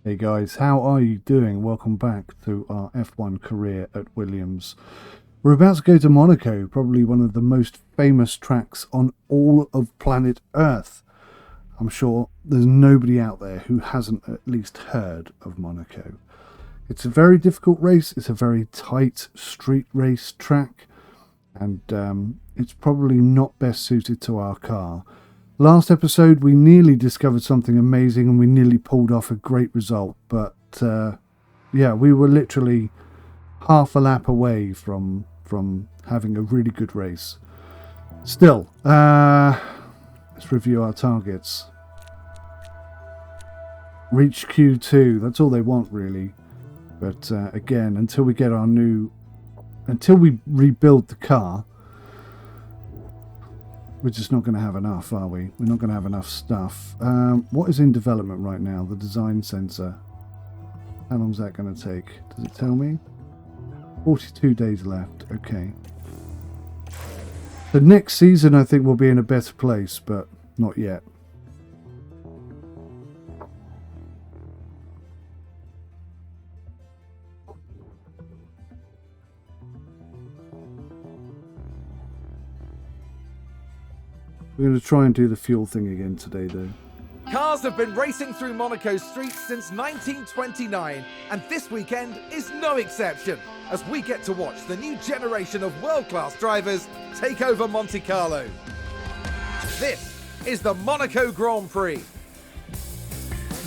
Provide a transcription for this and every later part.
Hey guys, how are you doing? Welcome back to our F1 career at Williams. We're about to go to Monaco, probably one of the most famous tracks on all of planet Earth. I'm sure there's nobody out there who hasn't at least heard of Monaco. It's a very difficult race, it's a very tight street race track, and it's probably not best suited to our car. Last episode we nearly discovered something amazing and we nearly pulled off a great result, but yeah, we were literally half a lap away from having a really good race. Still, let's review our targets. Reach Q2, that's all they want really, but again, until we rebuild the car, we're just not going to have enough, are we? We're not going to have enough stuff. What is in development right now? The design sensor. How long is that going to take? Does it tell me? 42 days left. Okay. The next season, I think, we'll be in a better place, but not yet. We're going to try and do the fuel thing again today, though. Cars have been racing through Monaco streets since 1929, and this weekend is no exception, as we get to watch the new generation of world-class drivers take over Monte Carlo. This is the Monaco Grand Prix.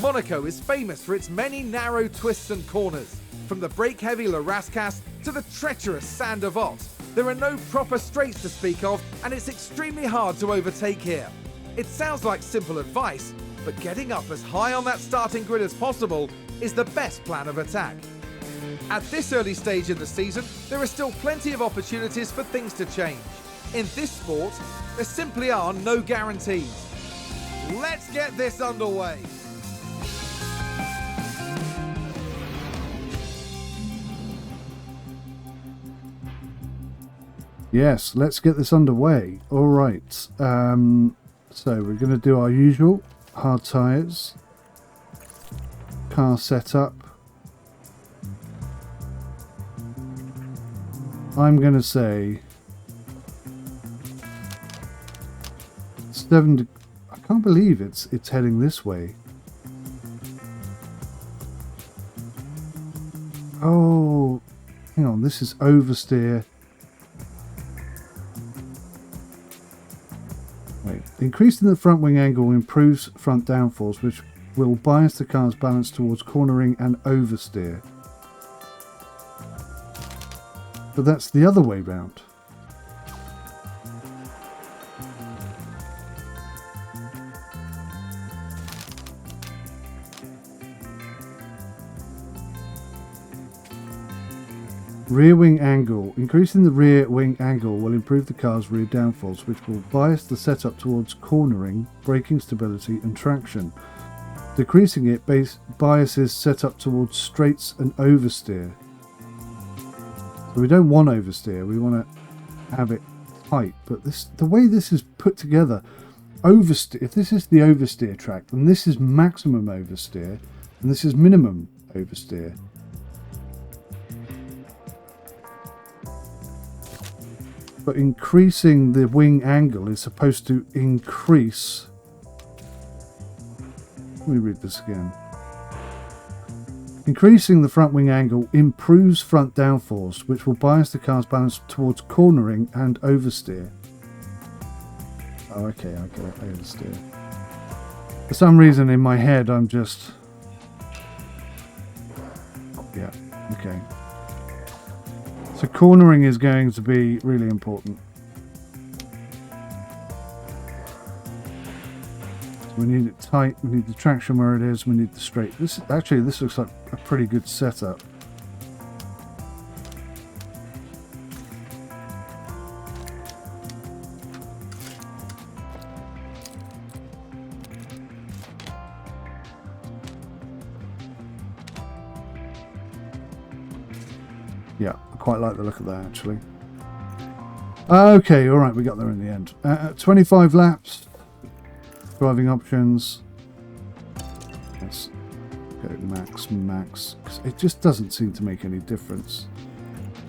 Monaco is famous for its many narrow twists and corners, from the brake-heavy 𝐬𝗂𝗬𝗏 to the treacherous Sand of 𝗏. There are no proper straights to speak of, and it's extremely hard to overtake here. It sounds like simple advice, but getting up as high on that starting grid as possible is the best plan of attack. At this early stage in the season, there are still plenty of opportunities for things to change. In this sport, there simply are no guarantees. Let's get this underway. Yes, let's get this underway. All right. So we're going to do our usual hard tyres, car setup. I'm going to say 7. I can't believe it's heading this way. Oh, hang on. This is oversteer. Increasing the front wing angle improves front downforce, which will bias the car's balance towards cornering and oversteer. But that's the other way round. Rear wing angle. Increasing the rear wing angle will improve the car's rear downforce, which will bias the setup towards cornering, braking stability and traction. Decreasing it biases setup towards straights and oversteer. So we don't want oversteer, we want to have it tight. But the way this is put together, oversteer, if this is the oversteer track, then this is maximum oversteer and this is minimum oversteer. But increasing the wing angle is supposed to increase. Let me read this again. Increasing the front wing angle improves front downforce, which will bias the car's balance towards cornering and oversteer. Oh, okay, I get it, oversteer. For some reason in my head, I'm just... Yeah, okay. So cornering is going to be really important. So we need it tight, we need the traction where it is, we need the straight. This looks like a pretty good setup. Yeah, I quite like the look of that actually. Okay, alright, we got there in the end. 25 laps. Driving options. Yes. Go max, 'cause it just doesn't seem to make any difference.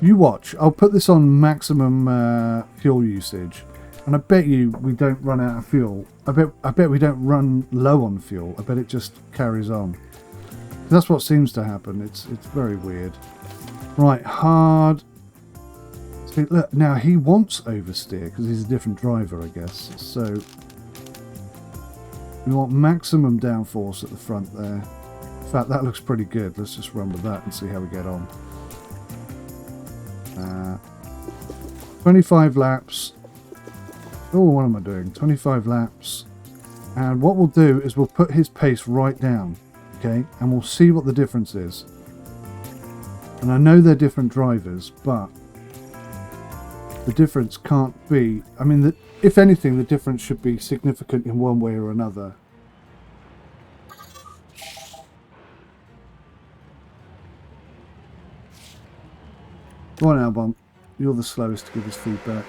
You watch. I'll put this on maximum fuel usage, and I bet you we don't run out of fuel. I bet we don't run low on fuel. I bet it just carries on. That's what seems to happen. It's very weird. Right, hard. See, look, now he wants oversteer because he's a different driver, I guess. So we want maximum downforce at the front there. In fact, that looks pretty good. Let's just run with that and see how we get on. 25 laps. Oh, what am I doing? 25 laps. And what we'll do is we'll put his pace right down. Okay, and we'll see what the difference is. And I know they're different drivers, but the difference can't be... I mean, if anything, the difference should be significant in one way or another. Go on, Albon. You're the slowest to give us feedback.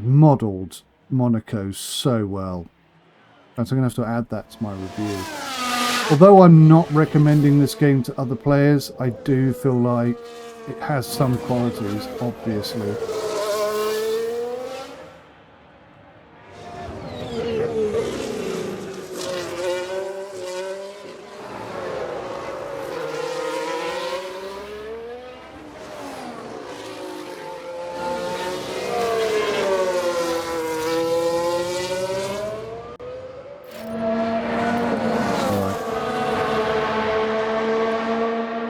Modelled Monaco so well. I'm going to have to add that to my review. Although I'm not recommending this game to other players, I do feel like it has some qualities, obviously.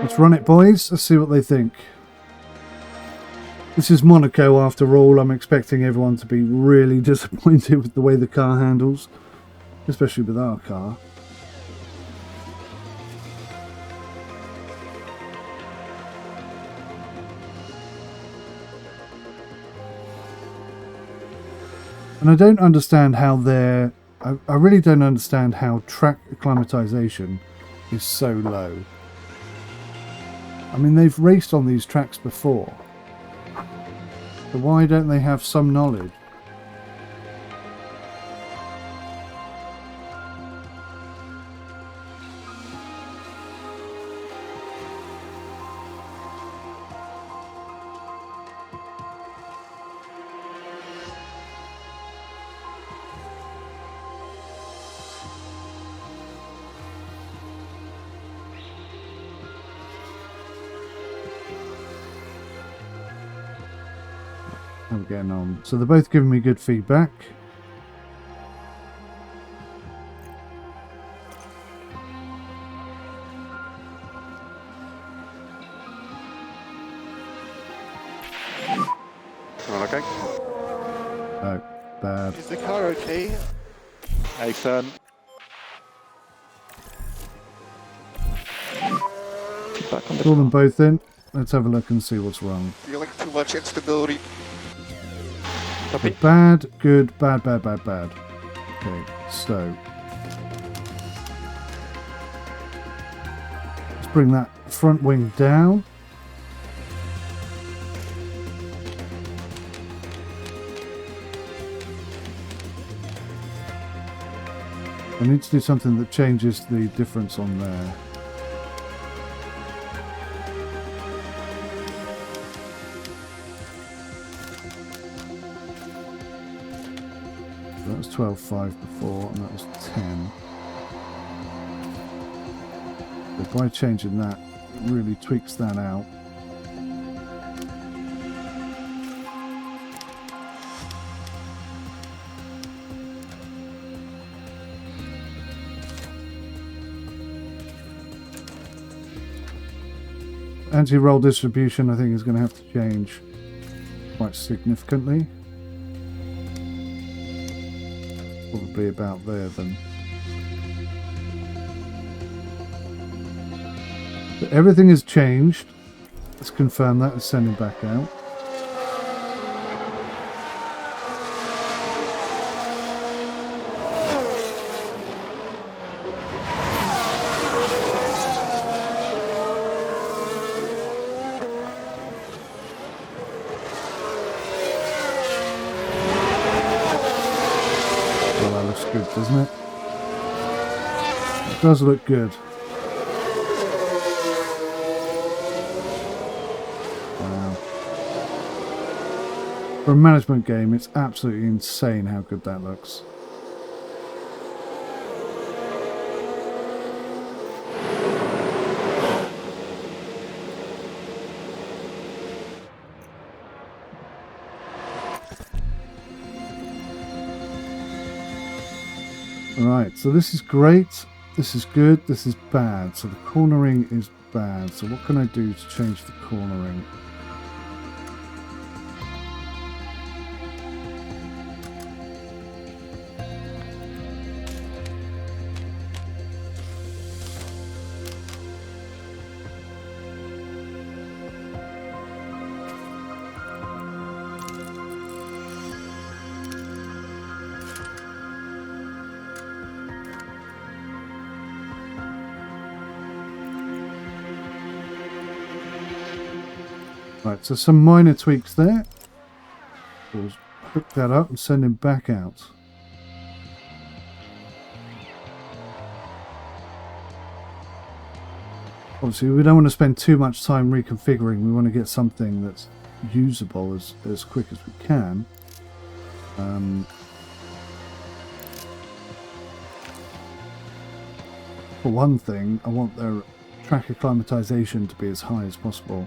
Let's run it, boys. Let's see what they think. This is Monaco after all. I'm expecting everyone to be really disappointed with the way the car handles, especially with our car. And I don't understand how I really don't understand how track acclimatization is so low. I mean, they've raced on these tracks before, so why don't they have some knowledge? How are we getting on? So they're both giving me good feedback. Okay. Oh, bad. Is the car okay? Hey, son. Back on the Pull them both in. Let's have a look and see what's wrong. feeling too much instability. Copy. Bad, good, bad, bad, bad, bad. Okay, so let's bring that front wing down. I need to do something that changes the difference on there. That was 12.5 before, and that was 10. So by changing that, it really tweaks that out. Anti-roll distribution, I think, is going to have to change quite significantly. Probably about there then. But everything has changed. Let's confirm that and send him back out. Well, that looks good, doesn't it? It does look good. For a management game, it's absolutely insane how good that looks. Right, so this is great, this is good, this is bad. So the cornering is bad. So what can I do to change the cornering? Right, so some minor tweaks there. We'll hook that up and send him back out. Obviously, we don't want to spend too much time reconfiguring. We want to get something that's usable as quick as we can. For one thing, I want their track acclimatization to be as high as possible.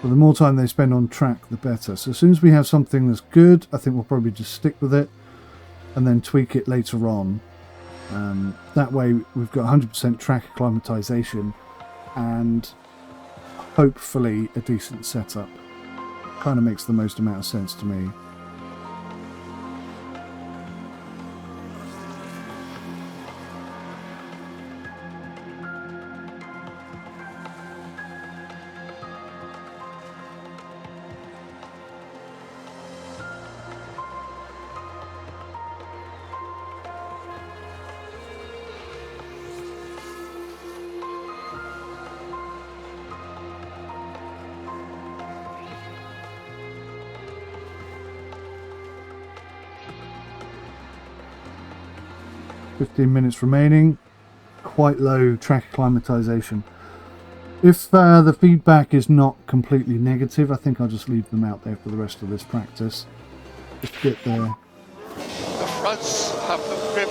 But the more time they spend on track, the better. So as soon as we have something that's good, I think we'll probably just stick with it and then tweak it later on. That way we've got 100% track acclimatization and hopefully a decent setup. Kind of makes the most amount of sense to me. Minutes remaining. Quite low track acclimatization. If the feedback is not completely negative, I think I'll just leave them out there for the rest of this practice. Just get there. The fronts have the grip.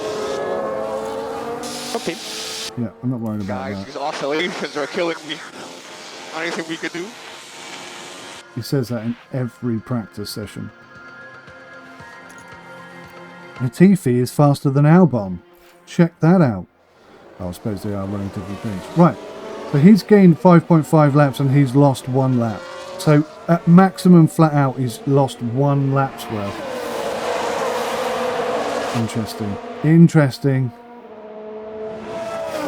Okay. Yeah, I'm not worried about Guys, that. these oscillations are killing me. Anything we could do? He says that in every practice session. 𝗬𝗂𝗂𝗧 is faster than 𝗬𝗂𝗂𝗏. Check that out. I suppose they are running different things. Right, so he's gained 5.5 laps and he's lost 1 lap. So at maximum flat out, he's lost 1 lap's worth. Interesting. Interesting.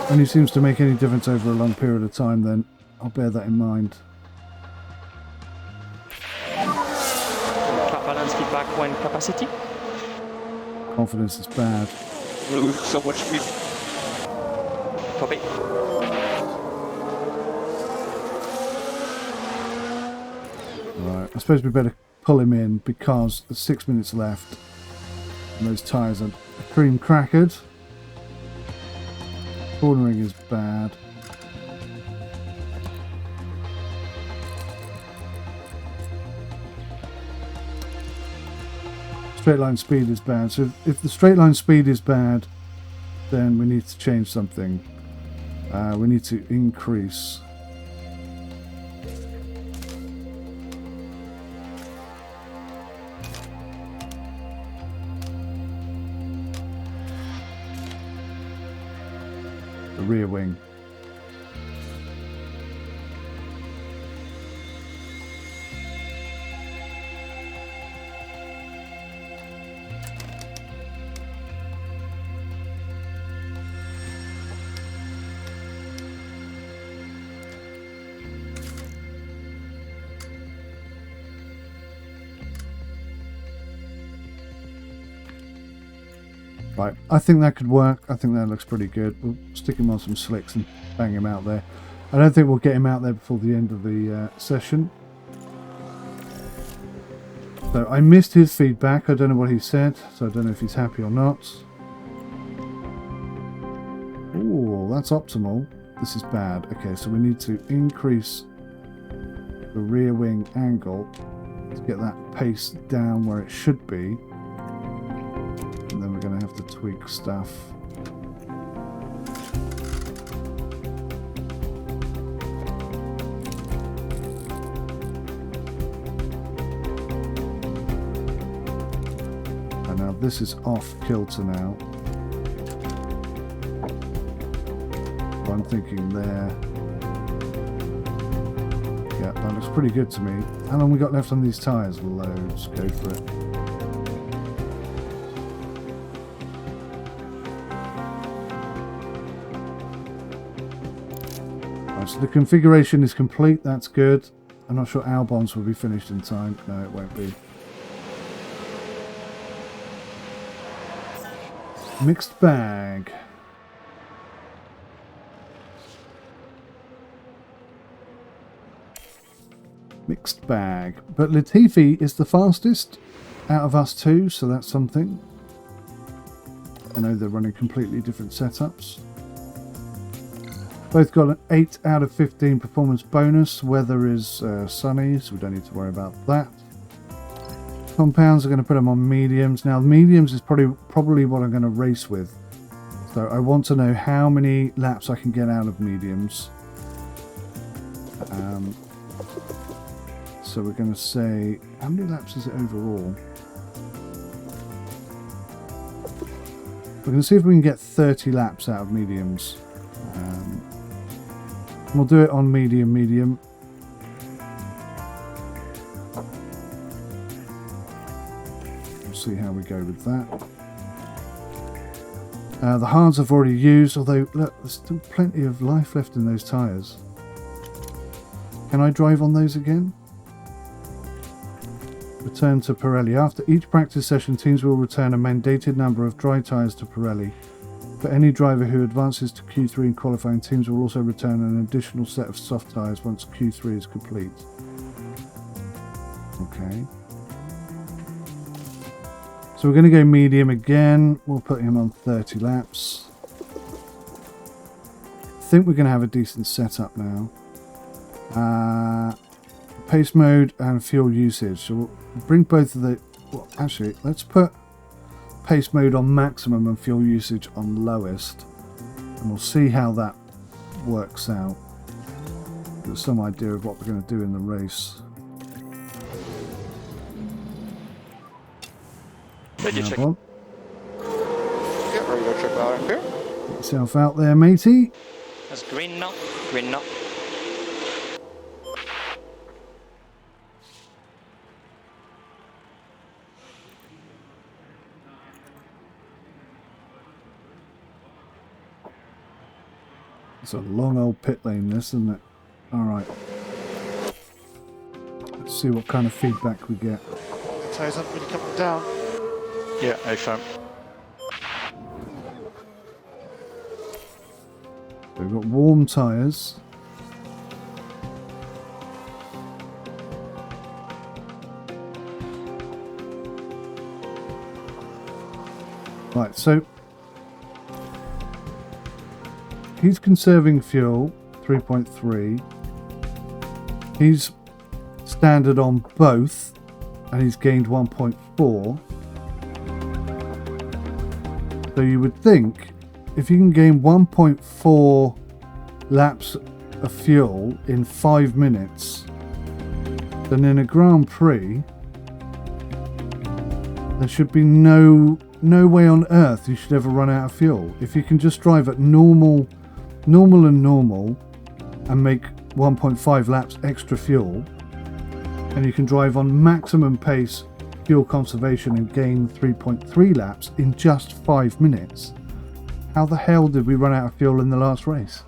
When he seems to make any difference over a long period of time, then I'll bear that in mind. 𝗏𝗂𝗯𝗄𝐶𝑢𝗏𝗏 back when capacity. Confidence is bad. We're losing so much speed. Copy. Right, I suppose we better pull him in because there's 6 minutes left and those tyres are cream crackered. Cornering is bad. Straight line speed is bad. So if the straight line speed is bad, then we need to change something. We need to increase. The rear wing. Right, I think that could work. I think that looks pretty good. We'll stick him on some slicks and bang him out there. I don't think we'll get him out there before the end of the session. So I missed his feedback. I don't know what he said, so I don't know if he's happy or not. Oh, that's optimal. This is bad. Okay, so we need to increase the rear wing angle to get that pace down where it should be. And then we're going to have to tweak stuff. And now this is off kilter now. So I'm thinking there. Yeah, that looks pretty good to me. How long we got left on these tyres? Loads. Go for it. So the configuration is complete, that's good. I'm not sure Albons will be finished in time. No, it won't be. Mixed bag. Mixed bag. But Latifi is the fastest out of us two, so that's something. I know they're running completely different setups. Both got an 8 out of 15 performance bonus. Weather is sunny, so we don't need to worry about that. Compounds are going to put them on mediums. Now, mediums is probably what I'm going to race with. So I want to know how many laps I can get out of mediums. So we're going to say, how many laps is it overall? We're going to see if we can get 30 laps out of mediums. We'll do it on medium. We'll see how we go with that. The hards I've already used, although look, there's still plenty of life left in those tyres. Can I drive on those again? Return to Pirelli. After each practice session, teams will return a mandated number of dry tyres to Pirelli. For any driver who advances to Q3 in qualifying, teams will also return an additional set of soft tyres once Q3 is complete. Okay. So we're going to go medium again. We'll put him on 30 laps. I think we're going to have a decent setup now. Pace mode and fuel usage. So we'll bring both of the... Well, actually, let's put pace mode on maximum and fuel usage on lowest, and we'll see how that works out. Get some idea of what we're going to do in the race. Ready to check. Yeah, ready to check out in here. Get yourself out there, matey. That's green now. Green now. It's a long old pit lane, this, isn't it? Alright. Let's see what kind of feedback we get. The tyres aren't really coming down. Yeah, I found. We've got warm tyres. Right, so he's conserving fuel, 3.3. He's standard on both, and he's gained 1.4. So you would think, if you can gain 1.4 laps of fuel in 5 minutes, then in a Grand Prix, there should be no way on earth you should ever run out of fuel. If you can just drive at normal and make 1.5 laps extra fuel, and you can drive on maximum pace fuel conservation and gain 3.3 laps in just 5 minutes. How the hell did we run out of fuel in the last race?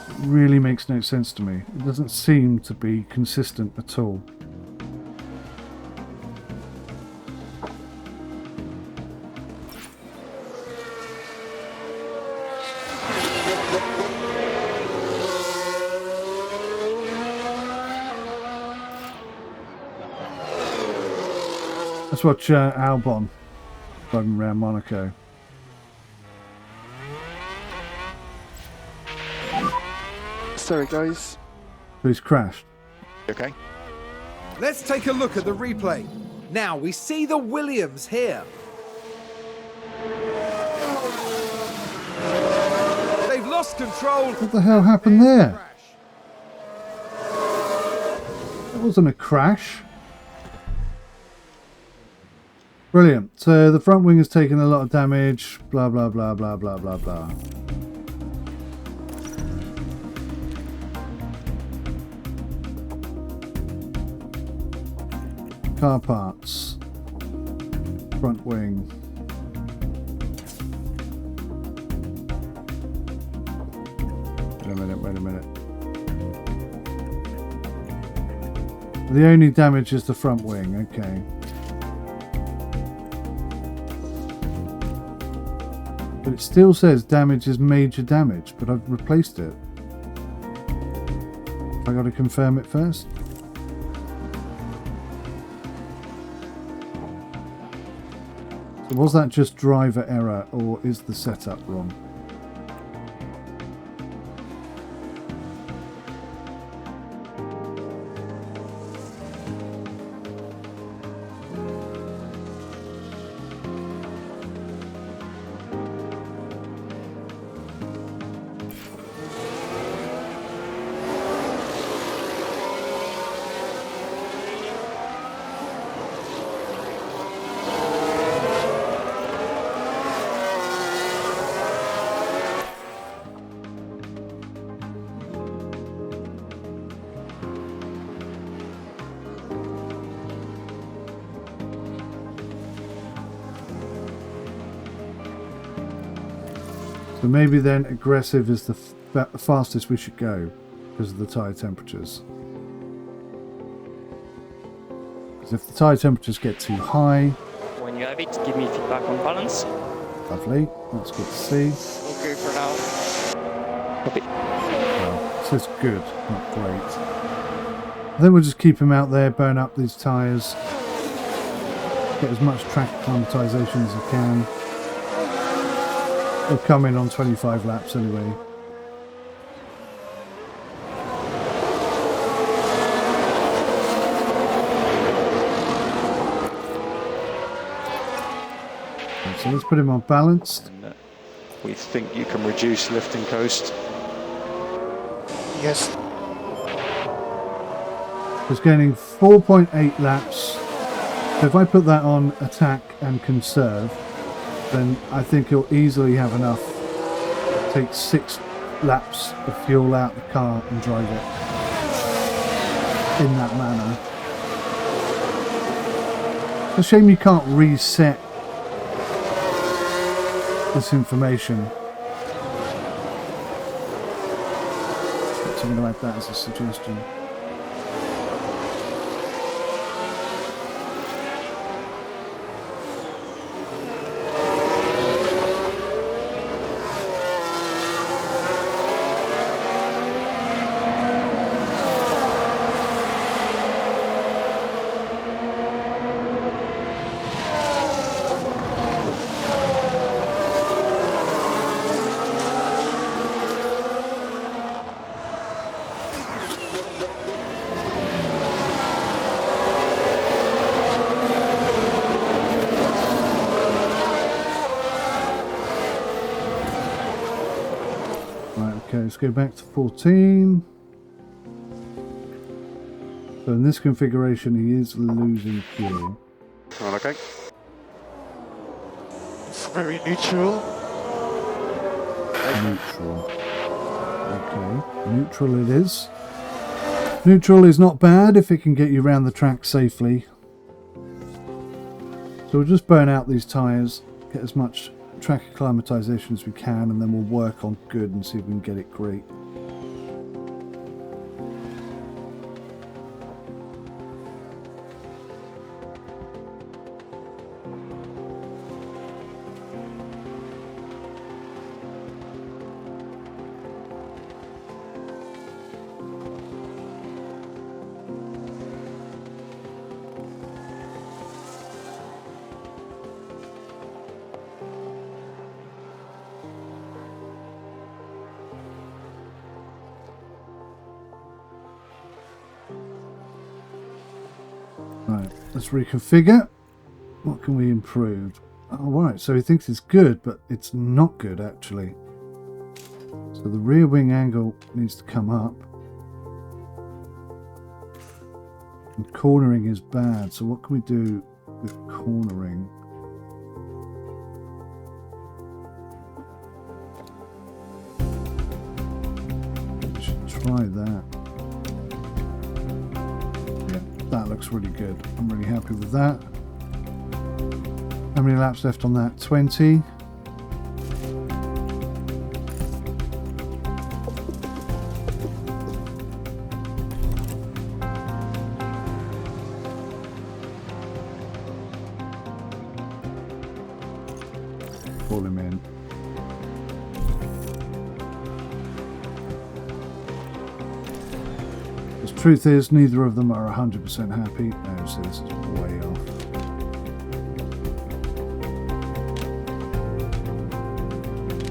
It really makes no sense to me. It doesn't seem to be consistent at all. Let's watch Albon driving around Monaco. Sorry, guys. So he's crashed. Okay. Let's take a look at the replay. Now we see the Williams here. They've lost control. What the hell happened there? That wasn't a crash. Brilliant. So the front wing has taken a lot of damage. Blah, blah, blah, blah, blah, blah, blah. Car parts. Front wing. Wait a minute. The only damage is the front wing, okay. But it still says damage is major damage, but I've replaced it. I got to confirm it first. So was that just driver error, or is the setup wrong? So maybe then aggressive is the fastest we should go because of the tyre temperatures. Because if the tyre temperatures get too high... When you have it, give me feedback on balance. Lovely, that's good to see. Okay for now. Copy. Well, it says good, not great. I think we'll just keep him out there, burn up these tyres, get as much track acclimatisation as I can. They'll come in on 25 laps anyway. So let's put him on balanced. And, we think you can reduce lift and coast. Yes. It's gaining 4.8 laps. So if I put that on attack and conserve, then I think he'll easily have enough. Take 6 laps of fuel out the car and drive it in that manner. It's a shame you can't reset this information. So I'm going to add that as a suggestion. Okay, let's go back to 14. So in this configuration, he is losing fuel. Okay. It's very neutral. Neutral. Okay, neutral it is. Neutral is not bad if it can get you around the track safely. So we'll just burn out these tyres, get as much track acclimatisation as we can, and then we'll work on good and see if we can get it great. Right, let's reconfigure. What can we improve? Oh, right, so he thinks it's good, but it's not good actually. So the rear wing angle needs to come up. And cornering is bad, so what can we do with cornering? We should try that. Yeah, that looks really good. I'm really happy with that. How many laps left on that? 20. Pull him in. The truth is, neither of them are 100% happy. Oh, so this is way off.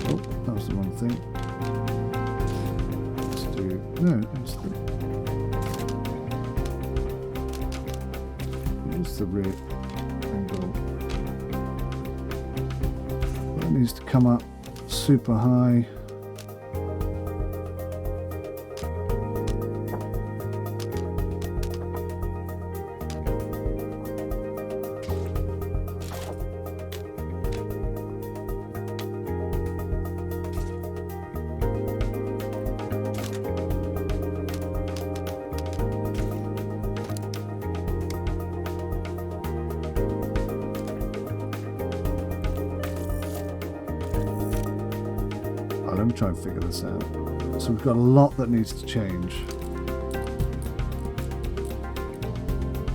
Oh, that was the wrong thing. Let's do... No, it's the rear angle. That needs to come up super high. Let me try and figure this out. So we've got a lot that needs to change.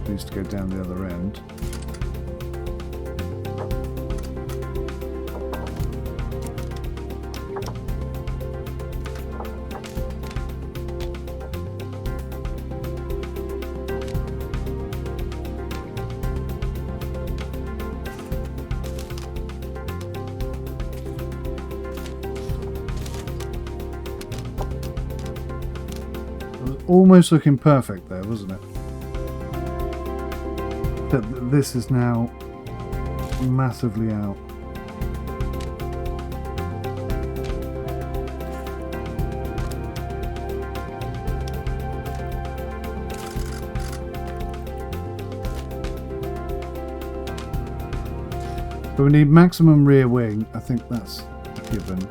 Needs to go down the other end. Almost looking perfect there, wasn't it? But this is now massively out. But we need maximum rear wing. I think that's a given.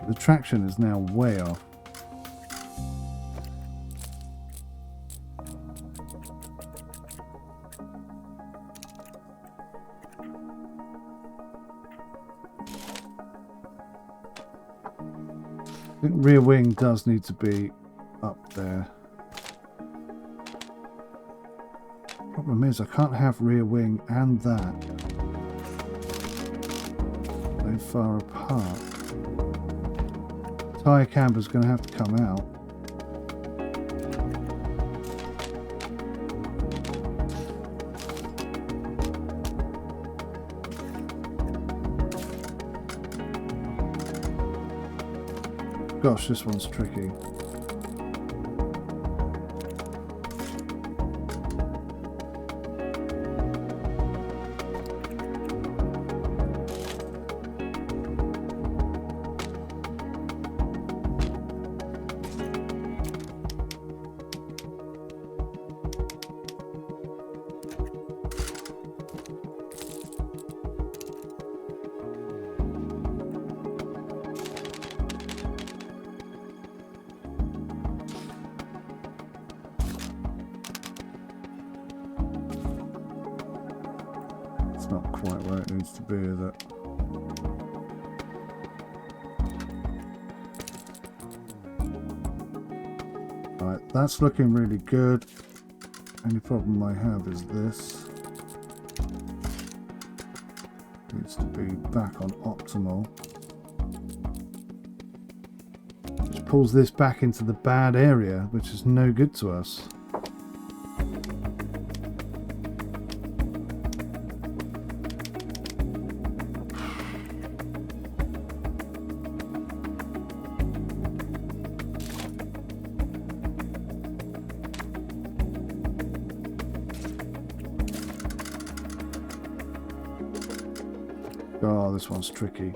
The traction is now way off. I think rear wing does need to be up there. Problem is I can't have rear wing and that. They're far apart. Tyre camber's going to have to come out. Gosh, this one's tricky. It's not quite where it needs to be, is it? Right, that's looking really good. Only problem I have is this. Needs to be back on optimal. which pulls this back into the bad area, which is no good to us. Oh, this one's tricky.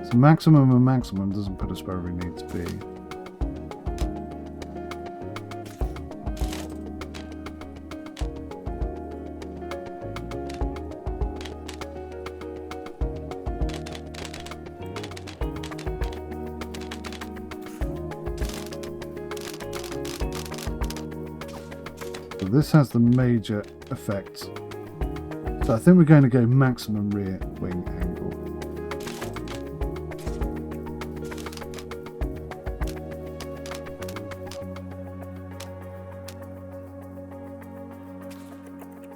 So maximum and maximum doesn't put us where we need to be. This has the major effect. So I think we're going to go maximum rear wing angle.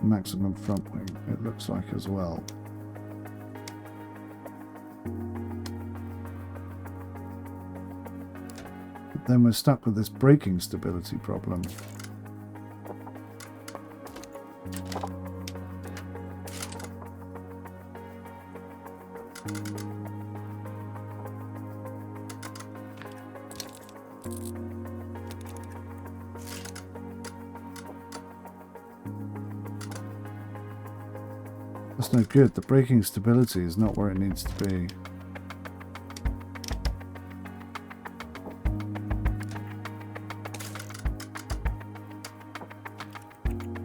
Maximum front wing, it looks like as well. But then we're stuck with this braking stability problem. That's no good. The braking stability is not where it needs to be.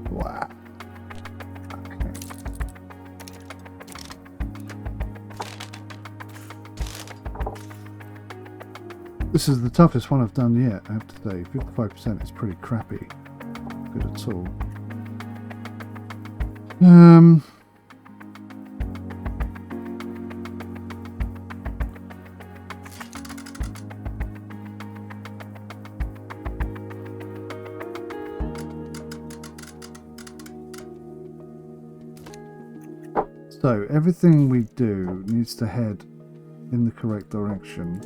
Wow. Okay. This is the toughest one I've done yet, I have to say. 55% is pretty crappy. Good at all. So everything we do needs to head in the correct direction.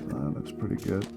That looks pretty good.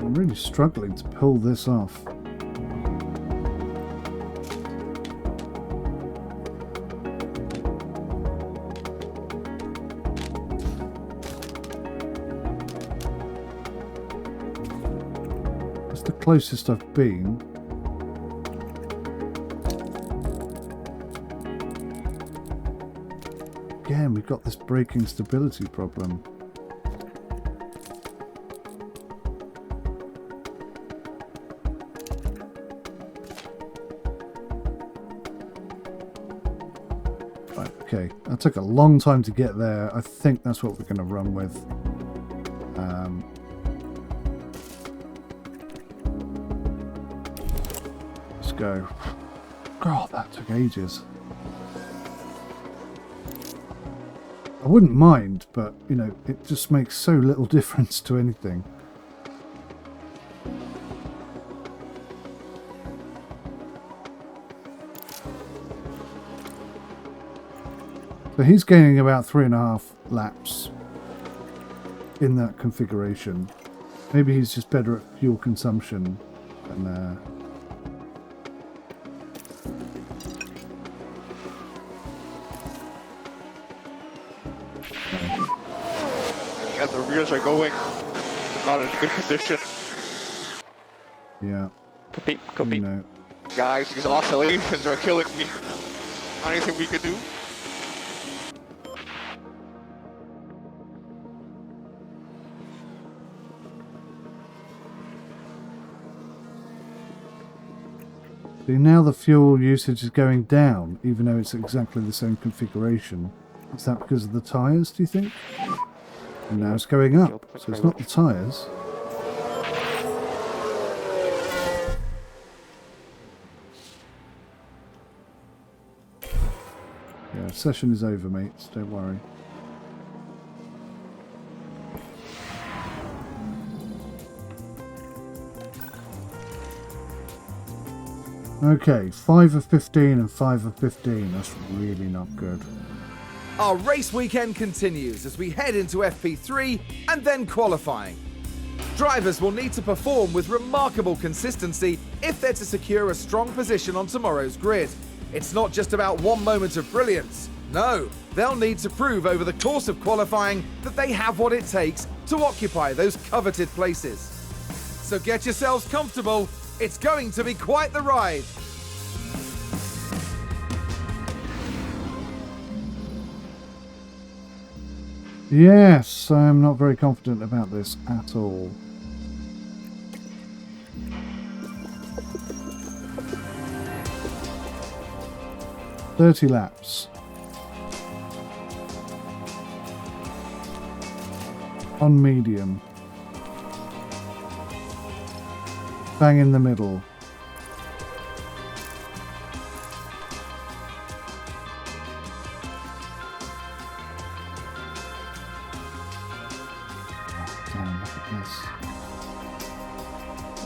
I'm really struggling to pull this off. That's the closest I've been. Again, we've got this braking stability problem. Okay, that took a long time to get there. I think that's what we're going to run with. Let's go. God, that took ages. I wouldn't mind, but, you know, it just makes so little difference to anything. So he's gaining about 3.5 laps in that configuration. Maybe he's just better at fuel consumption than... Yeah, the rears are going. Not in a good position. Yeah. Copy. You know. Guys, these oscillations are killing me. Anything we could do? See, now the fuel usage is going down, even though it's exactly the same configuration. Is that because of the tyres, do you think? And now it's going up, so it's not the tyres. Yeah, session is over, mates, don't worry. Okay, 5 of 15 and 5 of 15. That's really not good. Our race weekend continues as we head into FP3 and then qualifying. Drivers will need to perform with remarkable consistency if they're to secure a strong position on tomorrow's grid. It's not just about one moment of brilliance. No, they'll need to prove over the course of qualifying that they have what it takes to occupy those coveted places. So get yourselves comfortable. It's going to be quite the ride. Yes, I'm not very confident about this at all. "30 laps. On medium. Bang in the middle. Damn, look at this.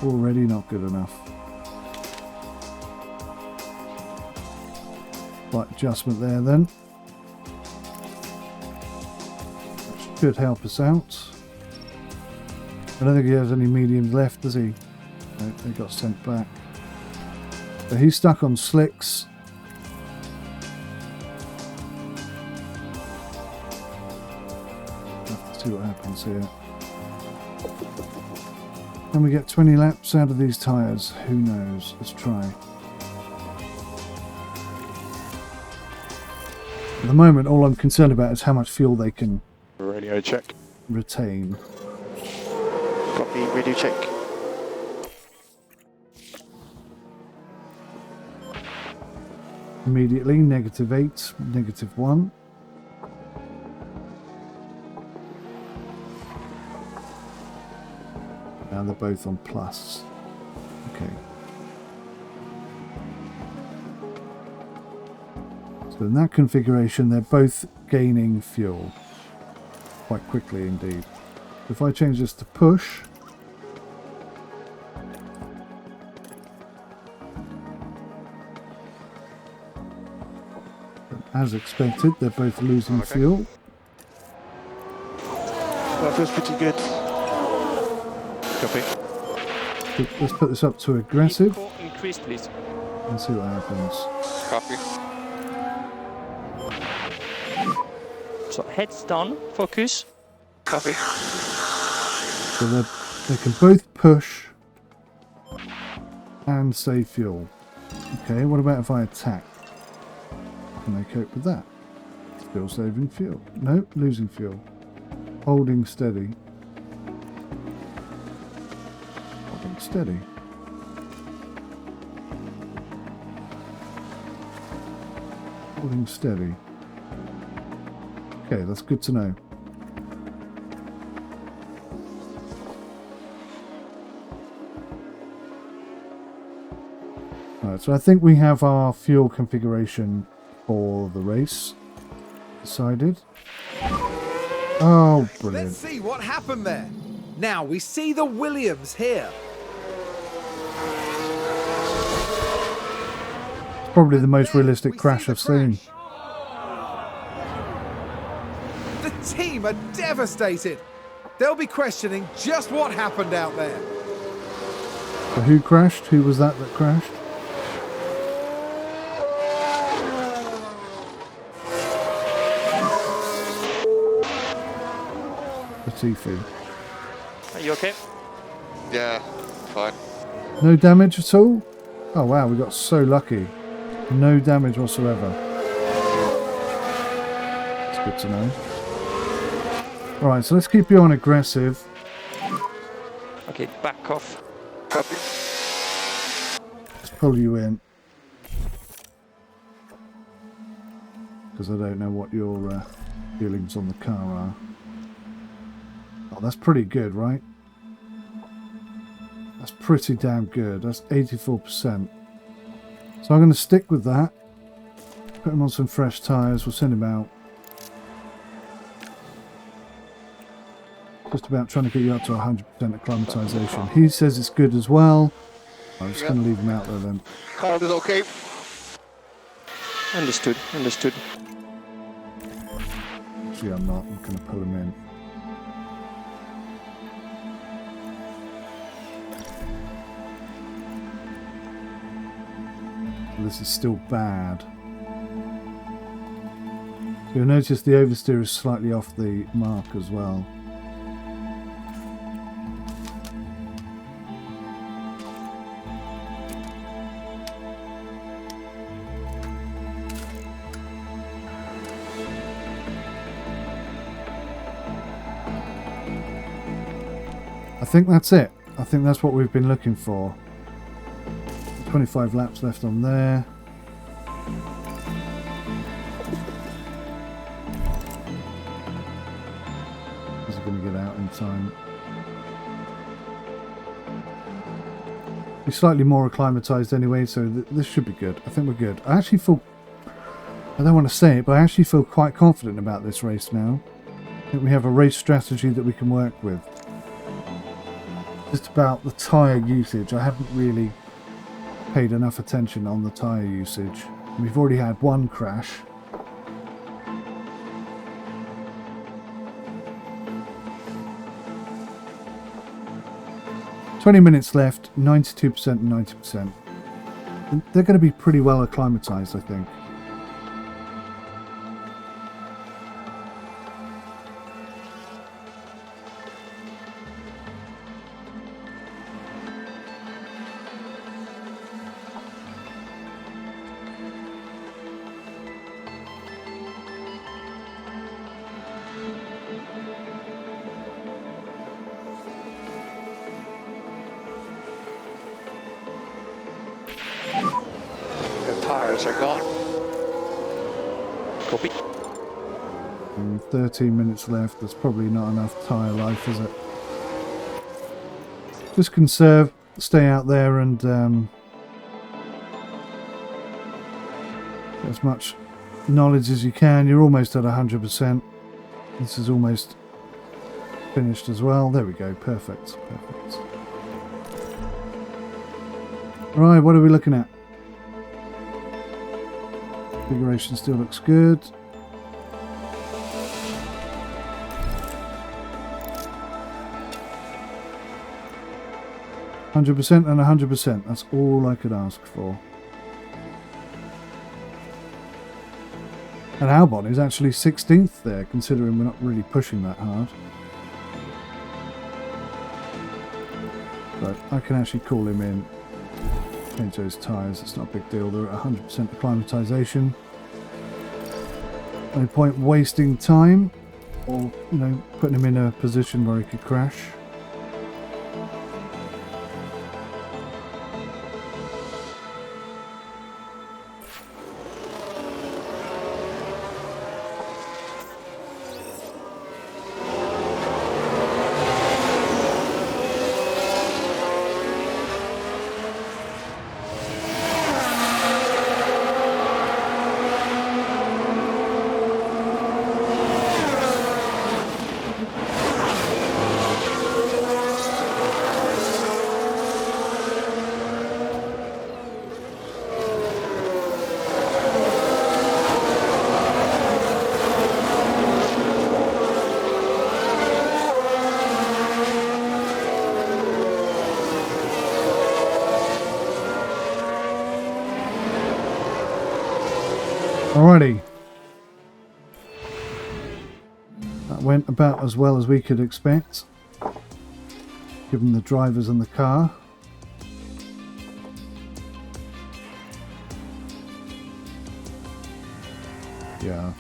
Already not good enough. Slight adjustment there then. That should help us out. I don't think he has any mediums left, does he? No, they got sent back. So he's stuck on slicks. Let's see what happens here. Can we get 20 laps out of these tyres? Who knows? Let's try. At the moment, all I'm concerned about is how much fuel they can Radio check. retain. Copy, radio check. Immediately, -8, -1. Now they're both on plus. Okay. So in that configuration, they're both gaining fuel. Quite quickly indeed. If I change this to push, as expected, they're both losing fuel. That feels pretty good. Copy. Let's put this up to aggressive Increase, please. and see what happens. Copy. So heads down, focus. Copy. So they can both push and save fuel. Okay, what about if I attack? Can they cope with that? Still saving fuel. No, losing fuel. Holding steady. Holding steady. Holding steady. Okay, that's good to know. Alright, so I think we have our fuel configuration for the race decided. Oh, brilliant. Let's see what happened there. Now we see the Williams here. Probably the most realistic We crash see the I've seen. The team are devastated. they'll be questioning just what happened out there. So who crashed? Who was that crashed? 𝗏𝗏. Are you okay? Yeah, fine. No damage at all? Oh wow, we got so lucky. No damage whatsoever. That's good to know. Alright, so let's keep you on aggressive. Okay, back off. Copy. Let's pull you in. Because I don't know what your feelings on the car are. Oh, that's pretty good, right? That's pretty damn good. That's 84%. So I'm going to stick with that. Put him on some fresh tyres. We'll send him out. Just about trying to get you up to 100% acclimatisation. He says it's good as well. I'm just going to leave him out there then. Car is okay. Understood, understood. Actually, I'm not. I'm going to pull him in. This is still bad. You'll notice the oversteer is slightly off the mark as well. I think that's it. I think that's what we've been looking for. 25 laps left on there. Is he going to get out in time? He's slightly more acclimatized anyway, so this should be good. I think we're good. I actually feel, I don't want to say it, but I actually feel quite confident about this race now. I think we have a race strategy that we can work with. Just about the tyre usage, I haven't really paid enough attention on the tyre usage. We've already had one crash. "20 minutes left, 92% and 90%. They're going to be pretty well acclimatized, I think. The tires are gone. Copy. 13 minutes left. There's probably not enough tyre life, is it? Just conserve, stay out there and get as much knowledge as you can. You're almost at 100%. This is almost finished as well. There we go. Perfect. Perfect. Right, what are we looking at? Configuration still looks good. "100% and 100%. That's all I could ask for. And Albon is actually 16th there, considering we're not really pushing that hard. But I can actually call him in. Change those tyres, it's not a big deal. They're at 100% acclimatisation. No point wasting time or, you know, putting him in a position where he could crash. Alrighty. That went about as well as we could expect, given the drivers and the car. Yeah.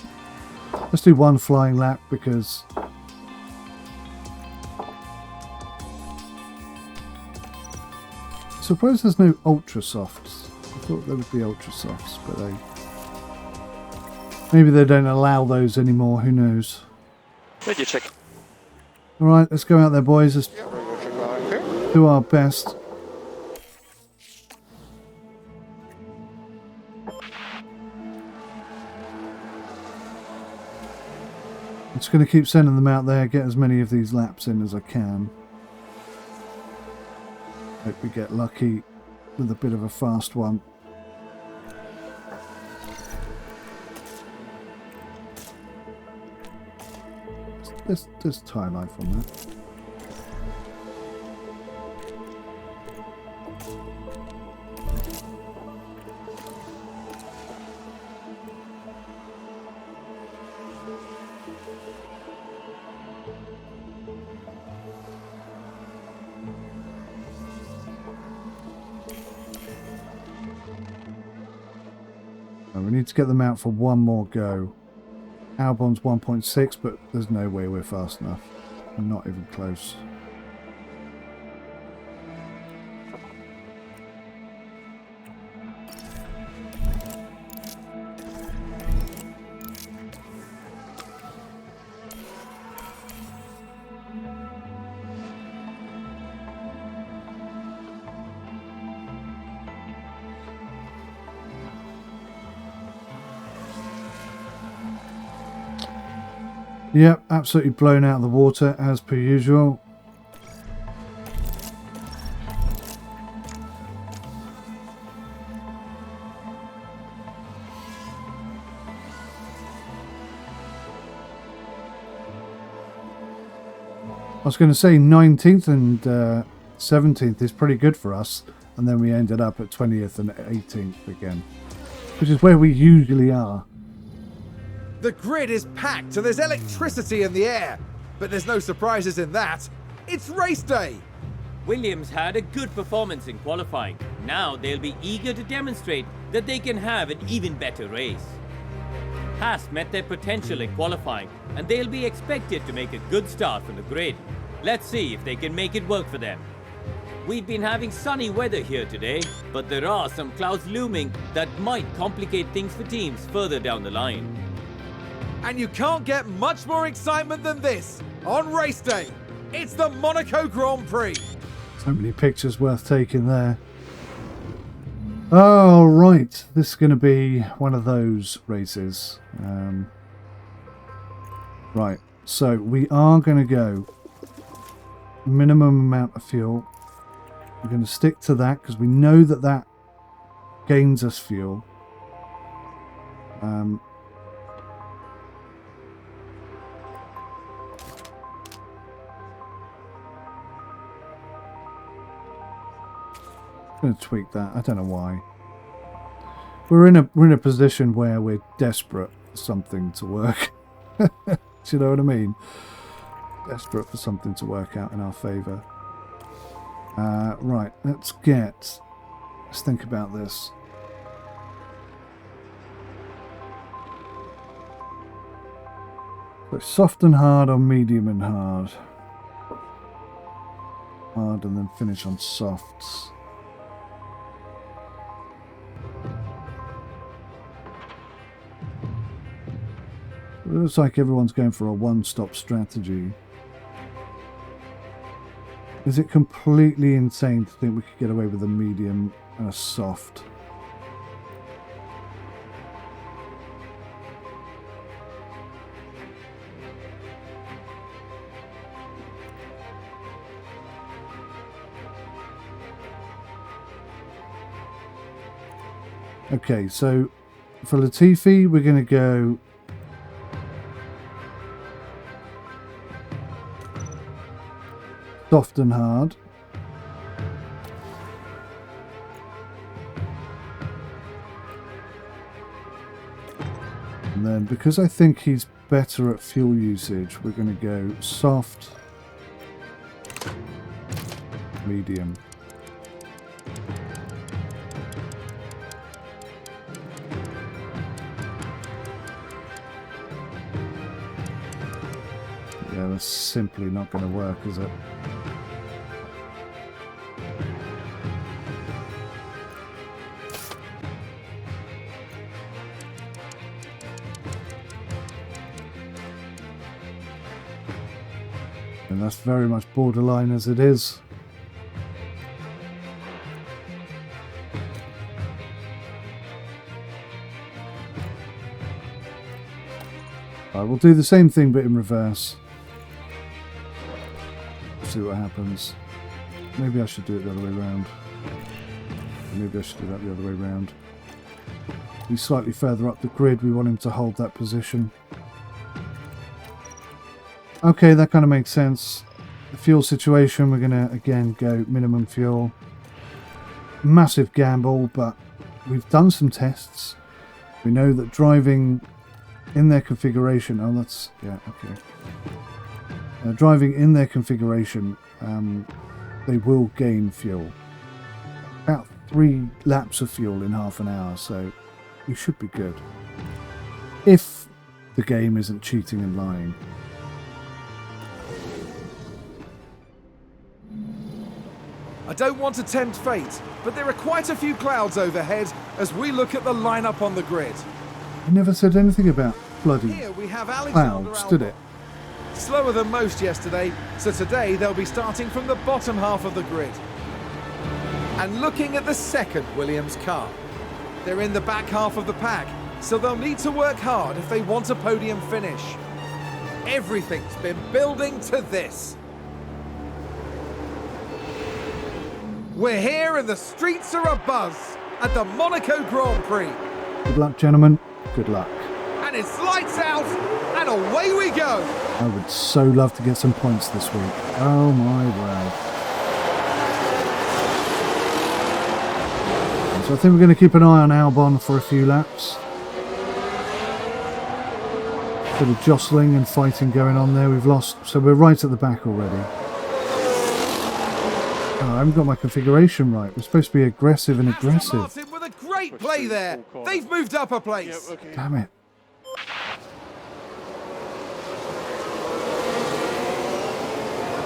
Let's do one flying lap because I suppose there's no ultra softs. I thought there would be ultra softs, but maybe they don't allow those anymore, who knows. Radio check. Alright, let's go out there, boys. Let's Yeah, radio check going clear. do our best. I'm just going to keep sending them out there, get as many of these laps in as I can. Hope we get lucky with a bit of a fast one. There's tyre life on that. We need to get them out for one more go. Albon's 1.6, but there's no way we're fast enough. We're not even close. Yep, absolutely blown out of the water as per usual. I was going to say 19th and 17th is pretty good for us, and then we ended up at 20th and 18th again, which is where we usually are. The grid is packed and there's electricity in the air, but there's no surprises in that. It's race day. Williams had a good performance in qualifying. Now they'll be eager to demonstrate that they can have an even better race. Haas met their potential in qualifying and they'll be expected to make a good start from the grid. Let's see if they can make it work for them. We've been having sunny weather here today, but there are some clouds looming that might complicate things for teams further down the line. And you can't get much more excitement than this on race day. It's the Monaco Grand Prix. So many pictures worth taking there. Oh, right. This is going to be one of those races. Right. So we are going to go minimum amount of fuel. We're going to stick to that because we know that that gains us fuel. Going to tweak that. I don't know why. We're in a position where we're desperate for something to work. Do you know what I mean? Desperate for something to work out in our favour. Right, let's think about this. So soft and hard or medium and hard? Hard and then finish on softs. It looks like everyone's going for a one-stop strategy. Is it completely insane to think we could get away with a medium and a soft? Okay, so for Latifi, we're going to go soft and hard. And then because I think he's better at fuel usage, we're going to go soft, medium. Yeah, that's simply not going to work, is it? And that's very much borderline as it is. I will do the same thing but in reverse. See what happens. Maybe I should do it the other way around. Maybe I should do that the other way around. He's slightly further up the grid. We want him to hold that position. Okay, that kind of makes sense. The fuel situation, we're going to again go minimum fuel. Massive gamble, but we've done some tests. We know that driving in their configuration, oh that's, yeah, okay. Driving in their configuration, they will gain fuel. About 3 laps of fuel in half an hour, so we should be good. If the game isn't cheating and lying. I don't want to tempt fate, but there are quite a few clouds overhead as we look at the lineup on the grid. I never said anything about bloody Here we have Alexander clouds, did it? Slower than most yesterday, so today they'll be starting from the bottom half of the grid. And looking at the second Williams car. They're in the back half of the pack, so they'll need to work hard if they want a podium finish. Everything's been building to this. We're here and the streets are abuzz at the Monaco Grand Prix. Good luck, gentlemen. Good luck. And it's lights out and away we go. I would so love to get some points this week. Oh my word. So I think we're going to keep an eye on Albon for a few laps. Bit of jostling and fighting going on there. We've lost, so we're right at the back already. Oh, I haven't got my configuration right. We're supposed to be aggressive and aggressive. Martin with a great play there. They've moved up a place. Yep, okay. Damn it.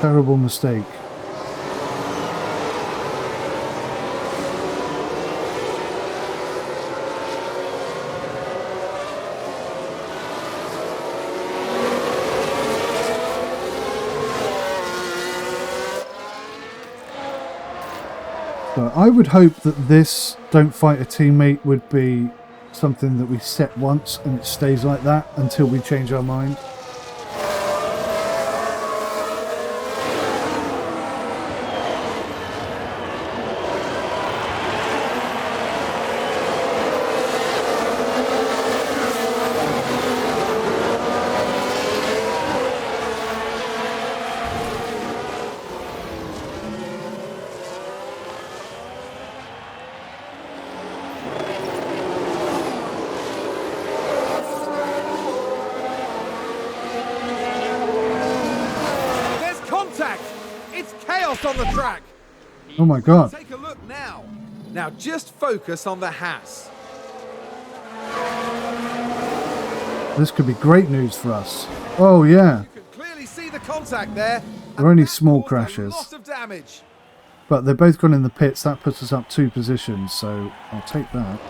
Terrible mistake. So I would hope that this don't fight a teammate would be something that we set once and it stays like that until we change our mind. It's chaos on the track. Oh my god. Take a look now. Now just focus on the Haas. This could be great news for us. Oh yeah. You can clearly see the contact there. They're only small crashes. Lots of damage. But they're both gone in the pits. That puts us up 2 positions, so I'll take that.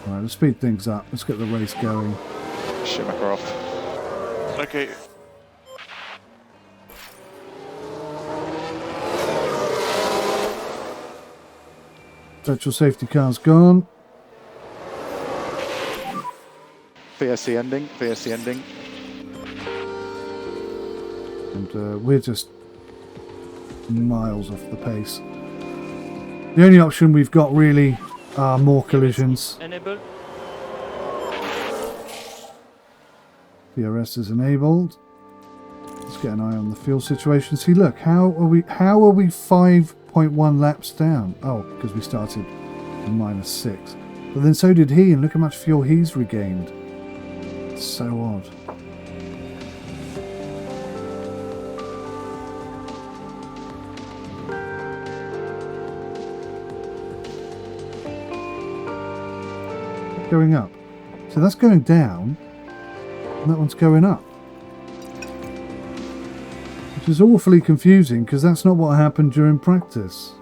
Alright, let's speed things up. Let's get the race going. Schumacher off. Okay. Virtual safety car's gone. VSC ending, VSC ending. And we're just miles off the pace. The only option we've got really are more collisions. Enable. DRS is enabled. Let's get an eye on the fuel situation. See, look, how are we 5.1 laps down? Oh, because we started in -6. But then so did he, and look how much fuel he's regained. It's so odd. Going up. So that's going down, and that one's going up. Which is awfully confusing, because that's not what happened during practice.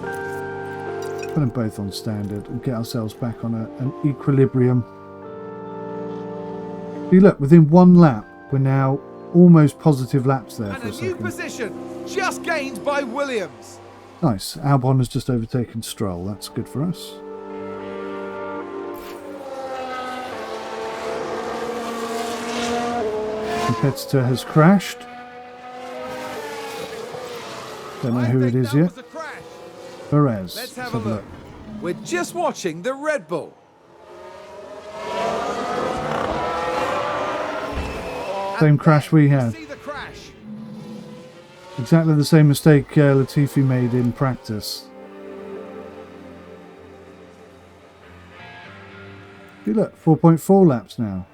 Put them both on standard and get ourselves back on an equilibrium. See, look, within one lap, we're now almost positive laps there And for a a new second. position just gained by Williams. Nice. Albon has just overtaken Stroll. That's good for us. Competitor has crashed. Don't know who it is yet. Perez. Let's have a look. We're just watching the Red Bull. Same crash we had. See the crash. Exactly the same mistake Latifi made in practice. See, look, 4.4 laps now.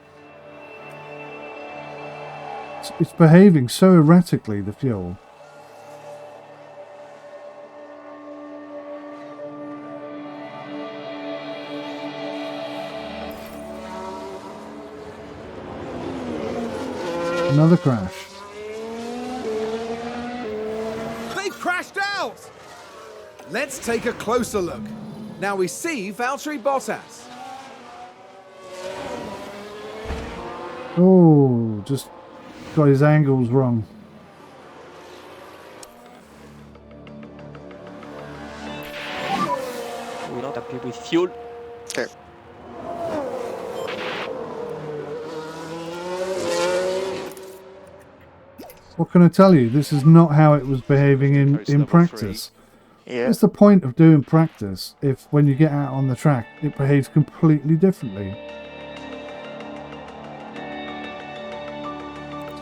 It's behaving so erratically, the fuel. Another crash. They crashed out. Let's take a closer look. Now we see Valtteri Bottas. Oh, just got his angles wrong. We're not happy with fuel. Okay. What can I tell you? This is not how it was behaving in level practice. Yeah. What's the point of doing practice if when you get out on the track it behaves completely differently?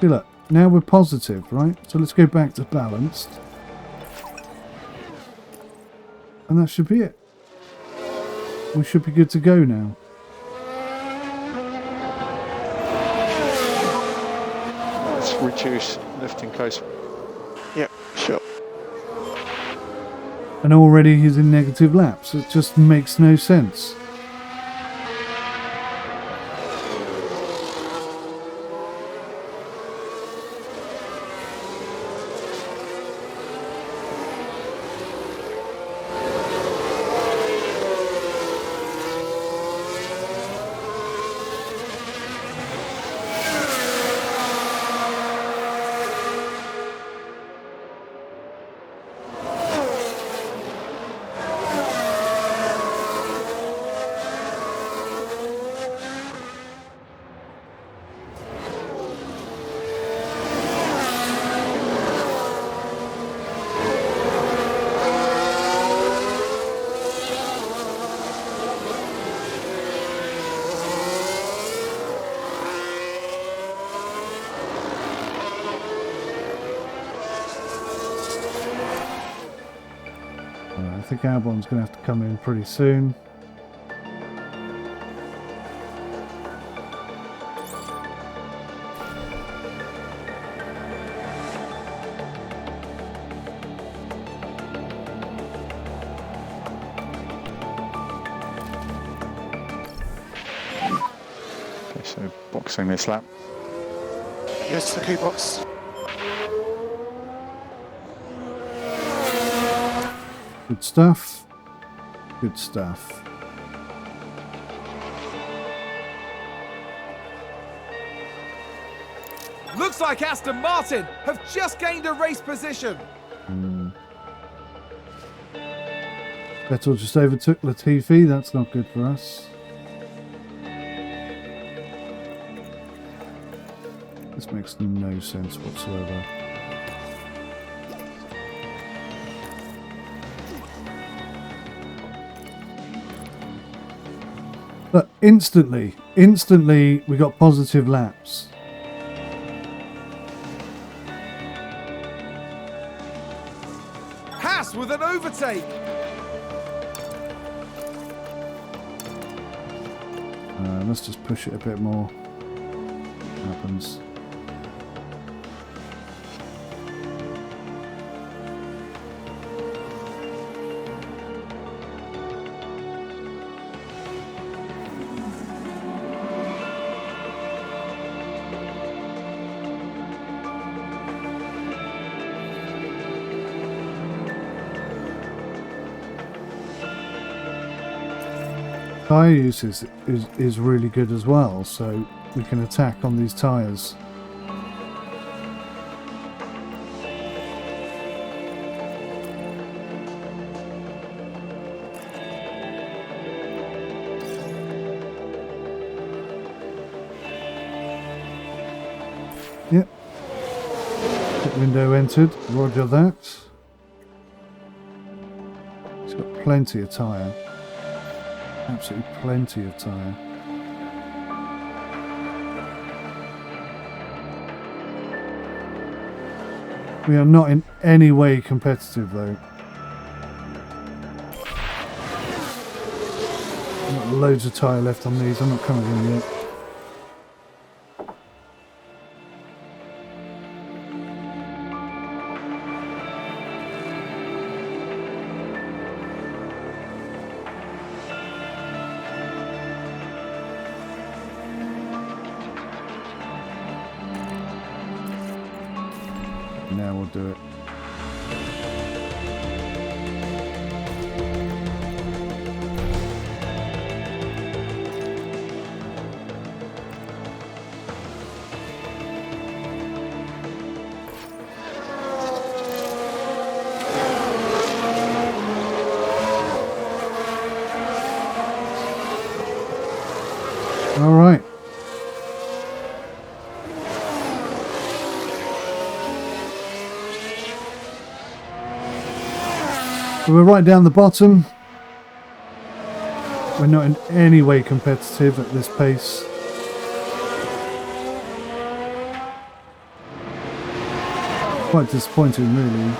See, look, now we're positive, right? So let's go back to balanced. And that should be it. We should be good to go now. Let's reduce lifting coast. Yeah, sure. And already he's in negative laps. It just makes no sense. I think Albon's going to have to come in pretty soon. Okay, so boxing this lap. Yes, the key box. Good stuff. Good stuff. Looks like Aston Martin have just gained a race position. Vettel just overtook Latifi. That's not good for us. This makes no sense whatsoever. But instantly we got positive laps. Haas with an overtake. let's just push it a bit more. Happens. Tyre use is really good as well, so we can attack on these tyres. Yep. Pit window entered, roger that. It's got plenty of tyre. Absolutely plenty of tyre. We are not in any way competitive though. I've got loads of tyre left on these, I'm not coming in yet. Now we'll do it. All right. So we're right down the bottom. We're not in any way competitive at this pace. Quite disappointing, really.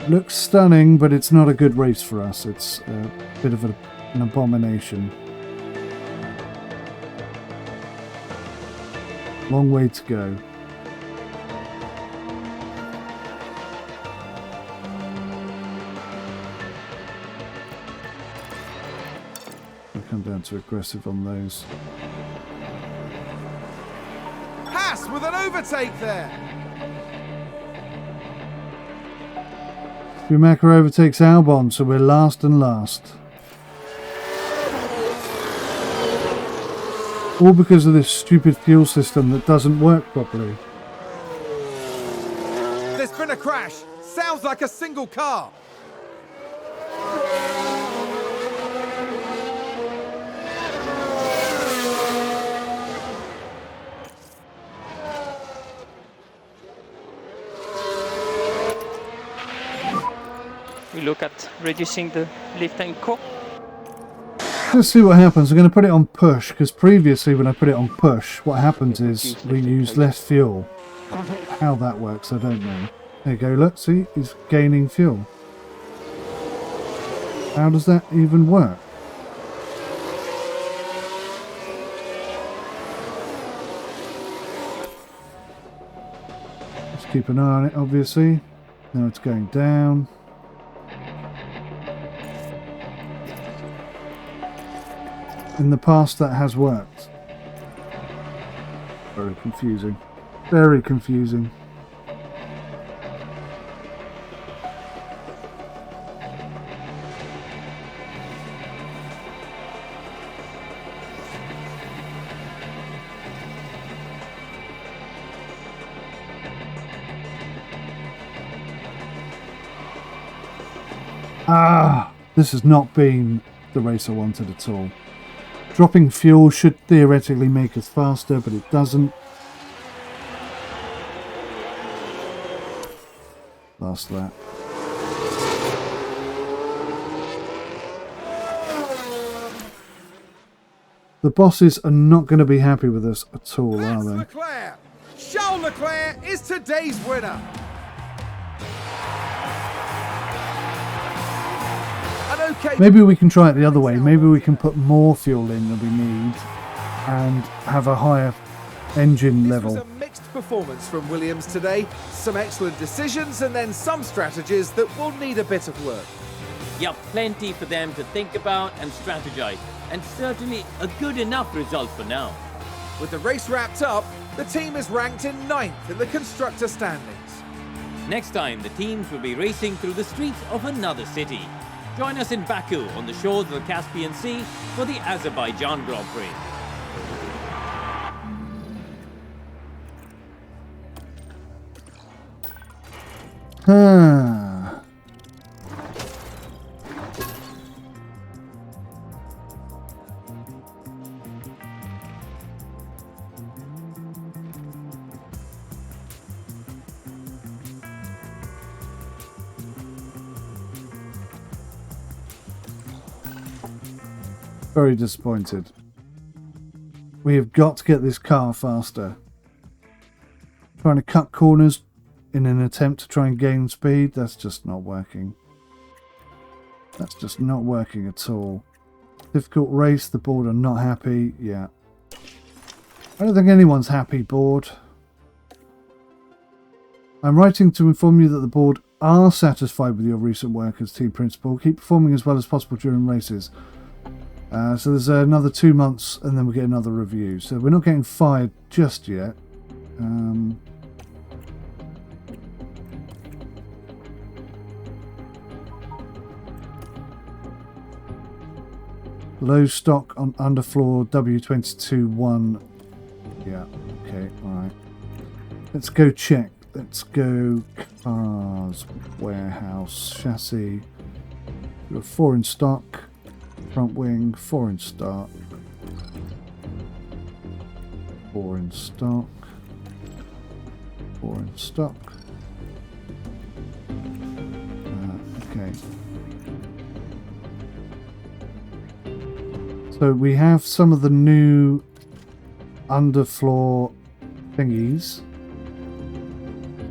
Looks stunning, but it's not a good race for us. It's a bit of an abomination. Long way to go. We'll come down to aggressive on those. Haas with an overtake there. Schumacher overtakes Albon, so we're last and last. All because of this stupid fuel system that doesn't work properly. There's been a crash. Sounds like a single car. We look at reducing the lift and co. Let's see what happens. I'm going to put it on push, because previously when I put it on push, what happens is we use less fuel. How that works, I don't know. There you go, look, see, he's gaining fuel. How does that even work? Let's keep an eye on it, obviously. Now it's going down. In the past that has worked. Very confusing. Very confusing. This has not been the race I wanted at all. Dropping fuel should theoretically make us faster, but it doesn't. past that. The bosses are not going to be happy with us at all, are That's they? Leclerc. Charles Leclerc is today's winner. An okay. Maybe we can try it the other way. Maybe we can put more fuel in than we need and have a higher engine This was level. a mixed performance from Williams today. Some excellent decisions and then some strategies that will need a bit of work. Yeah, plenty for them to think about and strategize, and certainly a good enough result for now. With the race wrapped up, the team is ranked in 9th in the constructor standings. Next time, the teams will be racing through the streets of another city. Join us in Baku on the shores of the Caspian Sea for the Azerbaijan Grand Prix. Very disappointed. We have got to get this car faster. Trying to cut corners in an attempt to try and gain speed, that's just not working. That's just not working at all. Difficult race, the board are not happy. Yeah. I don't think anyone's happy, board. I'm writing to inform you that the board are satisfied with your recent work as team principal. Keep performing as well as possible during races. So there's another 2 months and then we get another review. So we're not getting fired just yet. Low stock on underfloor W22-1. Yeah, okay, alright. Let's go check. Let's go cars, warehouse, chassis. We've got 4 in stock. Front wing, 4 in stock. 4 in stock. 4 in stock. Okay. So we have some of the new underfloor thingies.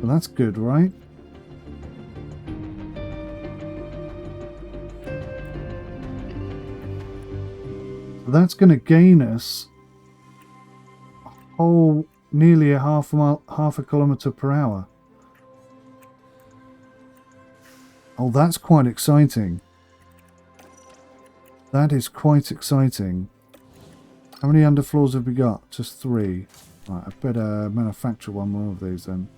So that's good, right? So that's going to gain us a whole nearly a half a kilometre per hour. Oh, that's quite exciting. That is quite exciting. How many underfloors have we got? Just 3. Right, I better manufacture one more of these then.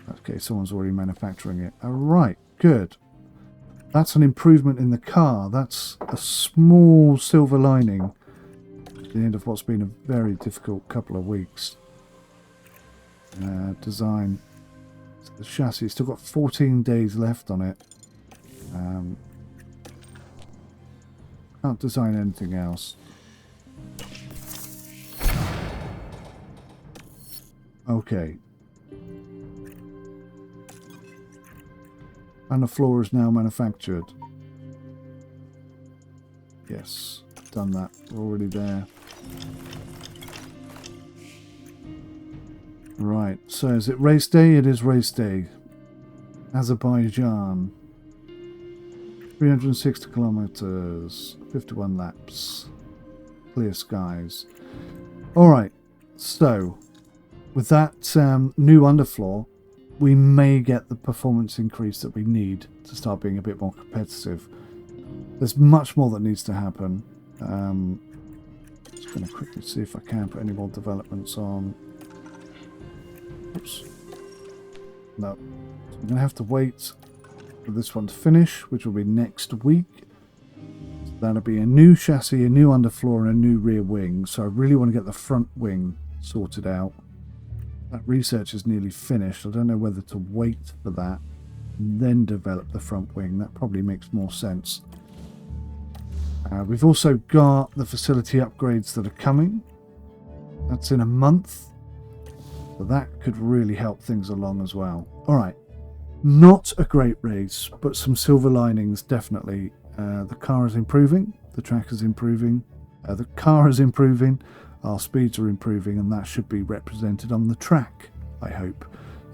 Okay, someone's already manufacturing it. Alright, good. That's an improvement in the car. That's a small silver lining at the end of what's been a very difficult couple of weeks. Design. So the chassis still got 14 days left on it. Can't design anything else. Okay. And the floor is now manufactured. Yes, done that. We're already there. Right, so is it race day? It is race day. Azerbaijan. 360 kilometers, 51 laps. Clear skies. Alright, so with that new underfloor, we may get the performance increase that we need to start being a bit more competitive. There's much more that needs to happen. Just going to quickly see if I can put any more developments on. Oops. No. So I'm going to have to wait for this one to finish, which will be next week. So that'll be a new chassis, a new underfloor, and a new rear wing. So I really want to get the front wing sorted out. That research is nearly finished. I don't know whether to wait for that and then develop the front wing. That probably makes more sense. We've also got the facility upgrades that are coming. That's in a month. So that could really help things along as well. Alright. Not a great race, but some silver linings definitely. The car is improving, the track is improving, the car is improving, our speeds are improving, and that should be represented on the track, I hope,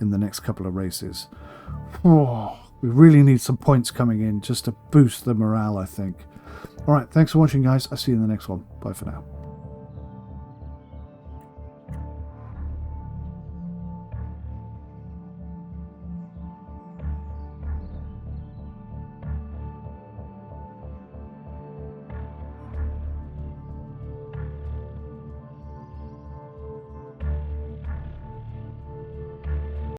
in the next couple of races. Oh, we really need some points coming in just to boost the morale, I think. Alright, thanks for watching, guys. I'll see you in the next one. Bye for now.